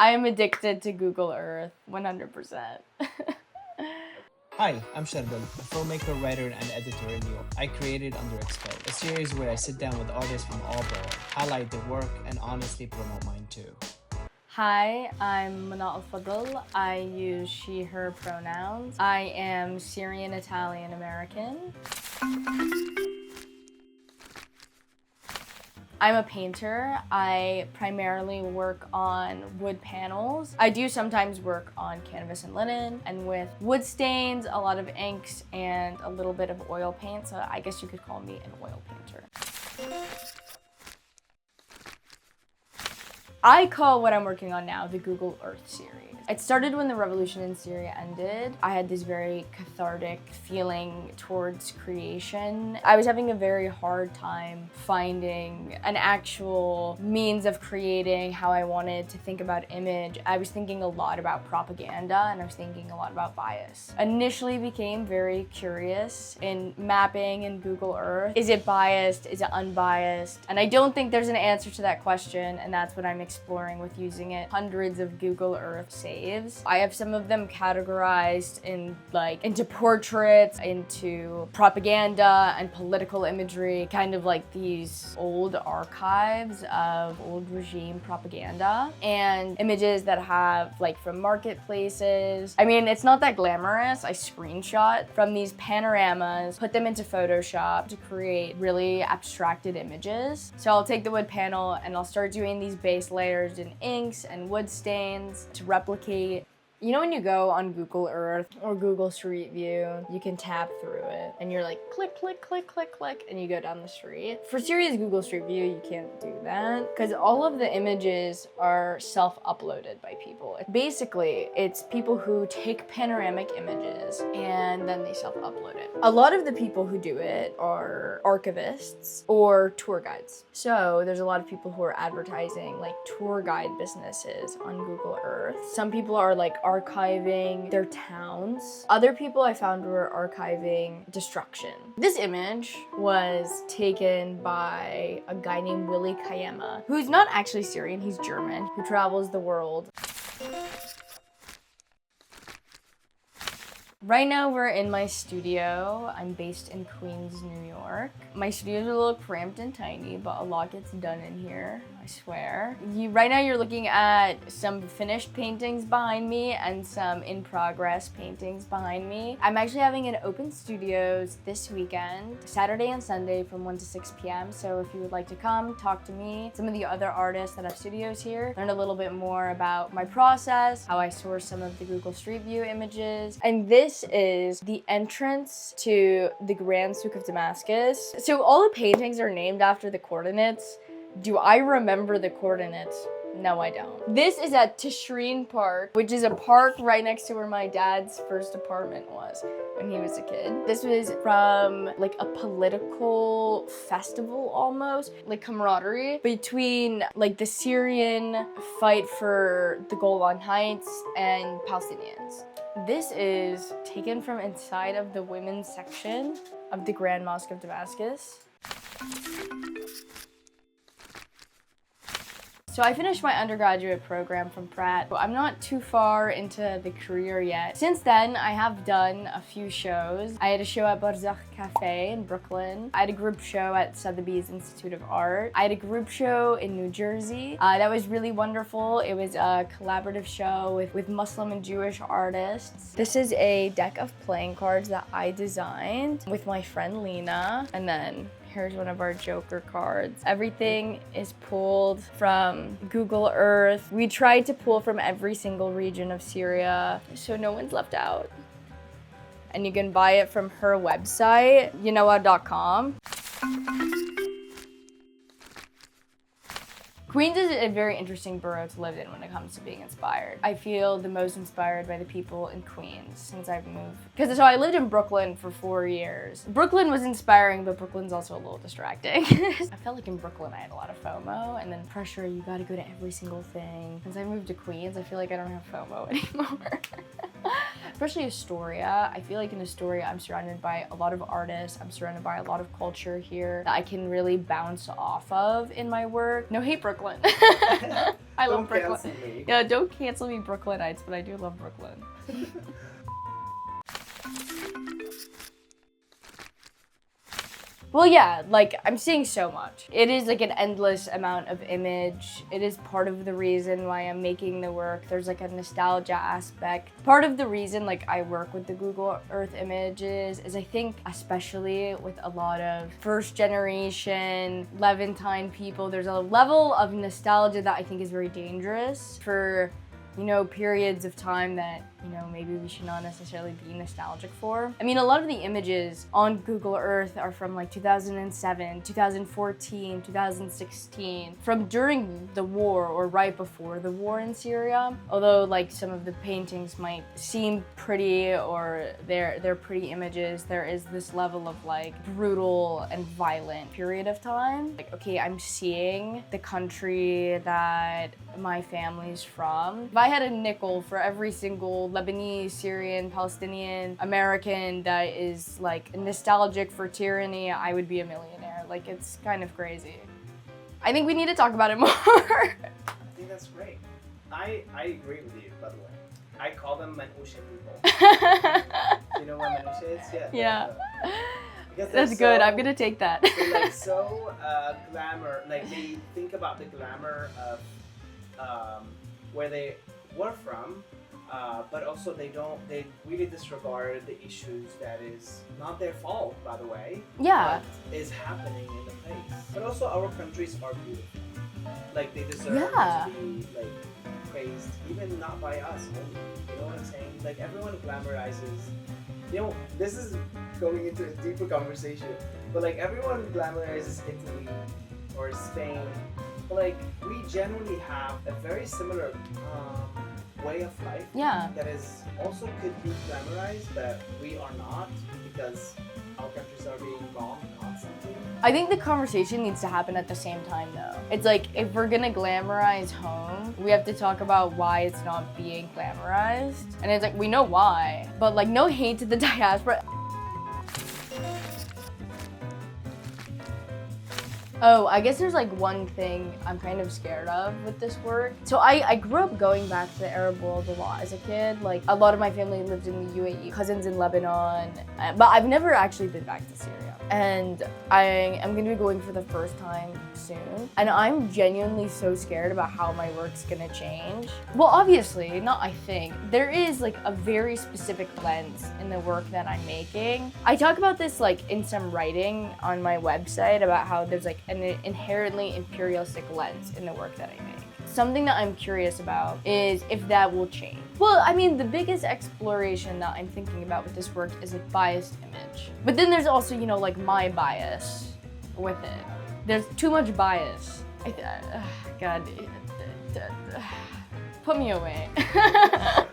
I am addicted to Google Earth, 100%. Hi, I'm Charbel, a filmmaker, writer, and editor in New York. I created Underexposed, a series where I sit down with artists from all boroughs, highlight their work, and honestly promote mine too. Hi, I'm Muna Alfadel. I use she, her pronouns. I am Syrian, Italian, American. I'm a painter. I primarily work on wood panels. I do sometimes work on canvas and linen, and with wood stains, a lot of inks, and a little bit of oil paint, so I guess you could call me an oil painter. I call what I'm working on now the Google Earth series. It started when the revolution in Syria ended. I had this very cathartic feeling towards creation. I was having a very hard time finding an actual means of creating how I wanted to think about image. I was thinking a lot about propaganda, and I was thinking a lot about bias. Initially became very curious in mapping in Google Earth. Is it biased? Is it unbiased? And I don't think there's an answer to that question, and that's what I'm exploring with using it. Hundreds of Google Earth saves. I have some of them categorized into portraits, into propaganda and political imagery, kind of like these old archives of old regime propaganda, and images that have from marketplaces. I mean, it's not that glamorous. I screenshot from these panoramas, put them into Photoshop to create really abstracted images. So I'll take the wood panel and I'll start doing these base layers in inks and wood stains to replicate. You know when you go on Google Earth or Google Street View, you can tap through it and you're like click, click, click, click, click, and you go down the street. For Syria's Google Street View, you can't do that because all of the images are self-uploaded by people. Basically, it's people who take panoramic images and then they self-upload it. A lot of the people who do it are archivists or tour guides. So there's a lot of people who are advertising tour guide businesses on Google Earth. Some people are archiving their towns. Other people I found were archiving destruction. This image was taken by a guy named Willy Kayema, who's not actually Syrian, he's German, who travels the world. Right now we're in my studio. I'm based in Queens, New York. My studio's a little cramped and tiny, but a lot gets done in here, I swear. Right now you're looking at some finished paintings behind me and some in-progress paintings behind me. I'm actually having an open studios this weekend, Saturday and Sunday from 1 to 6 p.m. So if you would like to come, talk to me, some of the other artists that have studios here, learn a little bit more about my process, how I source some of the Google Street View images. And this is the entrance to the Grand Souk of Damascus. So all the paintings are named after the coordinates. Do I remember the coordinates? No, I don't. This is at Tishreen Park, which is a park right next to where my dad's first apartment was when he was a kid. This was from a political festival almost, camaraderie between the Syrian fight for the Golan Heights and Palestinians. This is taken from inside of the women's section of the Grand Mosque of Damascus. So I finished my undergraduate program from Pratt. I'm not too far into the career yet. Since then, I have done a few shows. I had a show at Barzakh Cafe in Brooklyn. I had a group show at Sotheby's Institute of Art. I had a group show in New Jersey. That was really wonderful. It was a collaborative show with Muslim and Jewish artists. This is a deck of playing cards that I designed with my friend Lena. And then here's one of our Joker cards. Everything is pulled from Google Earth. We tried to pull from every single region of Syria, so no one's left out. And you can buy it from her website, yunoa.com. Queens is a very interesting borough to live in when it comes to being inspired. I feel the most inspired by the people in Queens since I've moved. So I lived in Brooklyn for 4 years. Brooklyn was inspiring, but Brooklyn's also a little distracting. I felt like in Brooklyn I had a lot of FOMO and then pressure, you gotta go to every single thing. Since I moved to Queens, I feel like I don't have FOMO anymore. Especially Astoria. I feel like in Astoria, I'm surrounded by a lot of artists. I'm surrounded by a lot of culture here that I can really bounce off of in my work. No hate, Brooklyn. I love Don't Brooklyn. cancel me. Yeah, don't cancel me, Brooklynites, but I do love Brooklyn. Well, yeah, like, I'm seeing so much. It is like an endless amount of image. It is part of the reason why I'm making the work. There's like a nostalgia aspect. Part of the reason like I work with the Google Earth images is I think especially with a lot of first generation Levantine people, there's a level of nostalgia that I think is very dangerous for, you know, periods of time that, you know, maybe we should not necessarily be nostalgic for. I mean, a lot of the images on Google Earth are from like 2007, 2014, 2016, from during the war or right before the war in Syria. Although like some of the paintings might seem pretty or they're pretty images, there is this level of like brutal and violent period of time. Like, okay, I'm seeing the country that my family's from. If I had a nickel for every single Lebanese, Syrian, Palestinian, American that is like nostalgic for tyranny, I would be a millionaire. Like, it's kind of crazy. I think we need to talk about it more. I think that's great. I agree with you, by the way. I call them manusha people. You know what manusha is? Yeah. Because That's good. I'm gonna take that. They're like so glamour. Like they think about the glamour of where they were from, but also they really disregard the issues that is not their fault, by the way. Yeah. But is happening in the place. But also our countries are beautiful. Like they deserve to be like praised, even not by us only. You know what I'm saying? Like everyone glamorizes. You know, this is going into a deeper conversation, but like everyone glamorizes Italy or Spain. But like we generally have a very similar way of life that is also could be glamorized, but we are not because our countries are being bombed constantly. I think the conversation needs to happen at the same time though. It's like if we're gonna glamorize home, we have to talk about why it's not being glamorized. And it's like we know why, but like no hate to the diaspora. Oh, I guess there's like one thing I'm kind of scared of with this work. So I grew up going back to the Arab world a lot as a kid. Like a lot of my family lived in the UAE, cousins in Lebanon, but I've never actually been back to Syria. And I am gonna be going for the first time soon. And I'm genuinely so scared about how my work's gonna change. Well, obviously, not I think, there is like a very specific lens in the work that I'm making. I talk about this like in some writing on my website about how there's like an inherently imperialistic lens in the work that I make. Something that I'm curious about is if that will change. Well, I mean, the biggest exploration that I'm thinking about with this work is a biased image. But then there's also, you know, like my bias with it. There's too much bias. God, put me away.